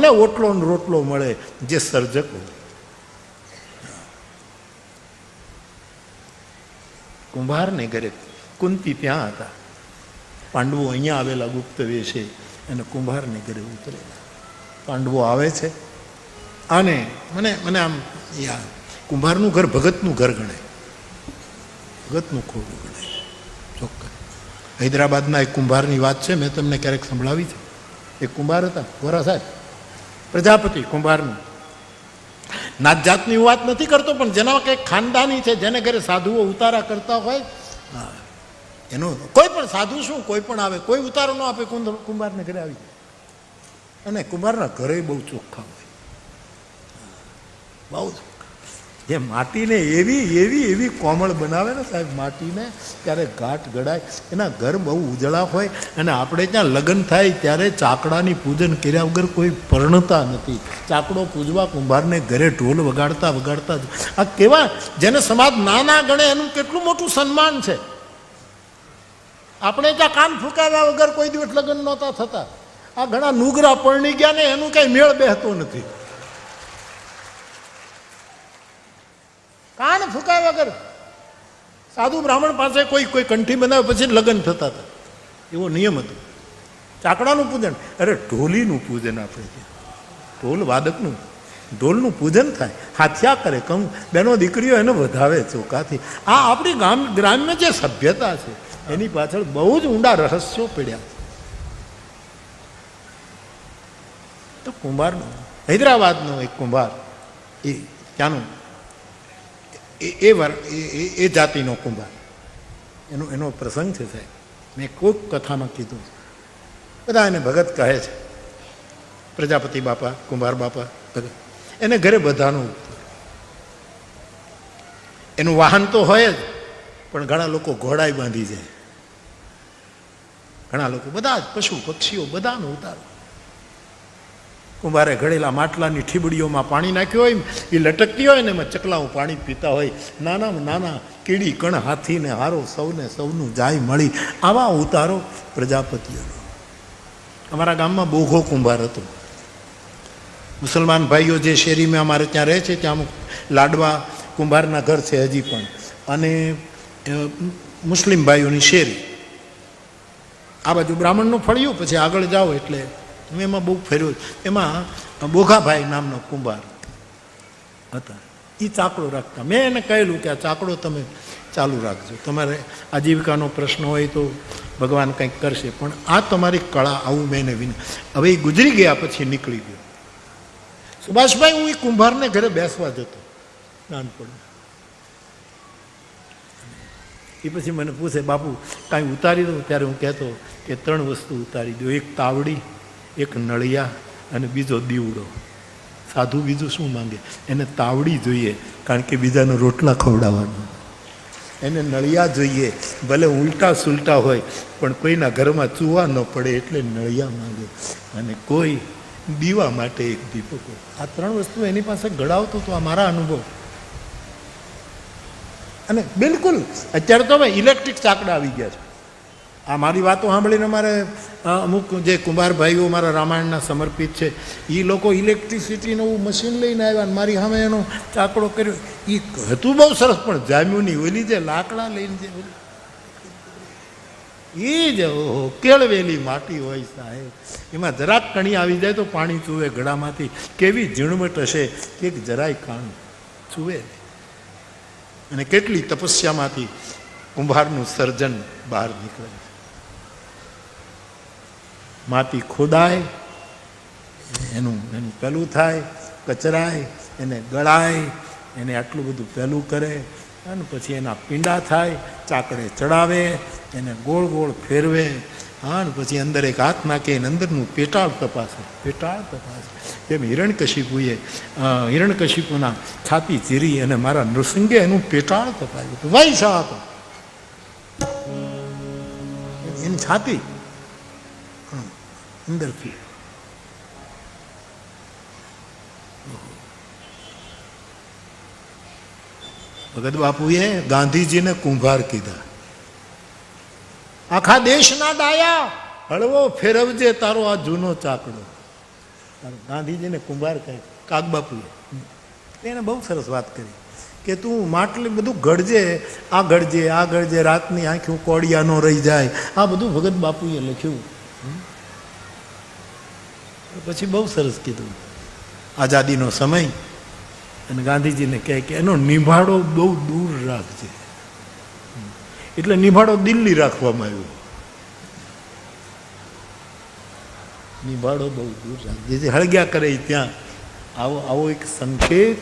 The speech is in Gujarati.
કોને ઓટલો ને રોટલો મળે? જે સર્જક હોય. કુંભારને ઘરે કુંતી ત્યાં હતા, પાંડવો અહીંયા આવેલા ગુપ્ત વેશે અને કુંભારને ઘરે ઉતરેલા. પાંડવો આવે છે અને મને આમ કુંભારનું ઘર ભગતનું ઘર ગણાય, ભગતનું ખોટું ગણાય ચોક્કસ. હૈદરાબાદના એક કુંભારની વાત છે, મેં તમને ક્યારેક સંભળાવી છે. એક કુંભાર હતા, ગોરા સાહેબ, પ્રજાપતિ કુંભારનું. નાત જાતની વાત નથી કરતો, પણ જેના કંઈક ખાનદાની છે, જેને ઘરે સાધુઓ ઉતારા કરતા હોય, એનો કોઈ પણ સાધુ શું કોઈ પણ આવે, કોઈ ઉતારો ન આપે, કુંભારને ઘરે આવી જાય. અને કુંભારના ઘરે બહુ ચોખ્ખા હોય, બહુ ચોખ્ખા. એ માટીને એવી એવી એવી કોમળ બનાવે ને સાહેબ, માટીને ત્યારે ઘાટ ગળાય. એના ઘર બહુ ઉજળા હોય. અને આપણે ત્યાં લગ્ન થાય ત્યારે ચાકડાની પૂજન કર્યા વગર કોઈ પરણતા નથી. ચાકડો પૂજવા કુંભારને ઘરે ઢોલ વગાડતા વગાડતા. આ કેવા, જેને સમાજ નાના ગણે એનું કેટલું મોટું સન્માન છે. આપણે ત્યાં કાન ફૂંકાવ્યા વગર કોઈ દિવસ લગ્ન નહોતા થતા. આ ઘણા નુગરા પરણી ગયા ને એનું કઈ મેળ બેસતો નથી. કાન ફૂંકાવ્યા વગર સાધુ બ્રાહ્મણ પાસે કોઈ કંઠી બનાવે પછી લગ્ન થતા હતા, એવો નિયમ હતો. ચાકડાનું પૂજન, અરે ઢોલીનું પૂજન આપણે ત્યાં, ઢોલ વાદકનું, ઢોલનું પૂજન થાય. હાથિયા કરે, કહું બેનો દીકરીઓ એને વધાવે ચોકાથી. આ આપણી ગ્રામ્ય જે સભ્યતા છે એની પાછળ બહુ જ ઊંડા રહસ્યો પડ્યા. તો કુંભારનો, હૈદરાબાદનો એક કુંભાર, એ ત્યાંનો એ જાતિનો કુંભાર, એનો પ્રસંગ છે સાહેબ. મેં કોઈક કથામાં કીધું, બધા એને ભગત કહે છે. પ્રજાપતિ બાપા, કુંભાર બાપા ભગત. એને ઘરે બધાનું, એનું વાહન તો હોય જ, પણ ઘણા લોકો ઘોડાય બાંધી જાય, ઘણા લોકો બધા જ પશુ પક્ષીઓ બધાનો ઉતારો. કુંભારે ઘડેલા માટલાની ઠીબડીઓમાં પાણી નાખ્યું હોય, એ લટકતી હોય ને એમાં ચકલાઓ પાણી પીતા હોય. નાનામાં નાના કીડી કણ હાથીને હારો સૌનું જાય મળી. આવા ઉતારો પ્રજાપતિઓનો. અમારા ગામમાં બોઘો કુંભાર હતો. મુસલમાન ભાઈઓ જે શેરીમાં અમારે ત્યાં રહે છે ત્યાં અમુક લાડવા કુંભારના ઘર છે હજી પણ, અને મુસ્લિમ ભાઈઓની શેરી. આ બાજુ બ્રાહ્મણનું ફળિયું, પછી આગળ જાઓ એટલે હું એમાં બહુ ફેર્યો. એમાં બોઘાભાઈ નામનો કુંભાર હતા. એ ચાકડો રાખતા. મેં એને કહેલું કે આ ચાકડો તમે ચાલુ રાખજો, તમારે આજીવિકાનો પ્રશ્ન હોય તો ભગવાન કંઈક કરશે, પણ આ તમારી કળા, આવું મેં એને હવે એ ગુજરી ગયા પછી નીકળી ગયો. સુભાષભાઈ, હું એ કુંભારને ઘરે બેસવા જતો નાનપણ. એ પછી મને પૂછે, બાપુ કાંઈ ઉતારી દઉં? ત્યારે હું કહેતો કે 3 વસ્તુ ઉતારી દો, એક તાવડી, એક નળિયા અને બીજો દીવડો. સાધુ બીજું શું માંગે? એને તાવડી જોઈએ કારણ કે બીજાને રોટલા ખવડાવવાનું, એને નળિયા જોઈએ ભલે ઉલટા સુલટા હોય પણ કોઈના ઘરમાં ચૂવા ન પડે એટલે નળિયા માંગે, અને કોઈ દીવા માટે એક દીપકો. આ 3 વસ્તુ એની પાસે ગળાવતો તો આ મારા અનુભવ. અને બિલકુલ અત્યારે તો હવે ઇલેક્ટ્રિક ચાકડા આવી ગયા છે. આ મારી વાતો સાંભળીને મારે અમુક જે કુંભાર ભાઈઓ મારા રામાયણના સમર્પિત છે એ લોકો ઇલેક્ટ્રિસિટીનું મશીન લઈને આવ્યા અને મારી સામે એનો ચાકડો કર્યો. એ હતું બહુ સરસ, પણ જામ્યું નહીં. ઓલી જે લાકડા લઈને જે એ જ કેળવેલી માટી હોય સાહેબ, એમાં જરાક કણી આવી જાય તો પાણી ચૂવે ગળામાંથી. કેવી ઝીણવટ હશે કે જરાય કાણ ચૂવે. અને કેટલી તપસ્યામાંથી કુંભારનું સર્જન બહાર નીકળે. માટી ખોદાય, એનું પેલું થાય, કચરાય, એને ગળાય, એને આટલું બધું પેલું કરે, અને પછી એના પીંડા થાય, ચાકડે ચડાવે, એને ગોળ ગોળ ફેરવે, અને પછી અંદર એક હાથ નાખે, એને અંદરનું પેટાળ તપાસે. જેમ હિરણ્યકશિપુના છાતી ચીરી અને મારા નૃસિંગે એનું પેટાળ તપાવ્યું. વૈસા હતો એની છાતી અંદરથી. ભગત બાપુએ ગાંધીજીને કુંભાર કીધા. આખા દેશના ડાયા, હળવો ફેરવજે તારો આ જૂનો ચાકડો. ગાંધીજીને કુંભાર કહે, કાગબાપુએ એને બહુ સરસ વાત કરી કે તું માટલી બધું ઘડજે, આ ઘડજે, રાતની આંખ્યું કોડિયા ન રહી જાય, આ બધું ભગત બાપુએ લખ્યું. પછી બહુ સરસ કીધું, આઝાદીનો સમય, અને ગાંધીજીને કહે કે એનો નિભાડો બહુ દૂર રાખજે. એટલે નિભાડો દિલ્હી રાખવામાં આવ્યો. નિભાડો બહુ દૂર રાખજે, જે હળગ્યા કરે ત્યાં. આવો એક સંકેત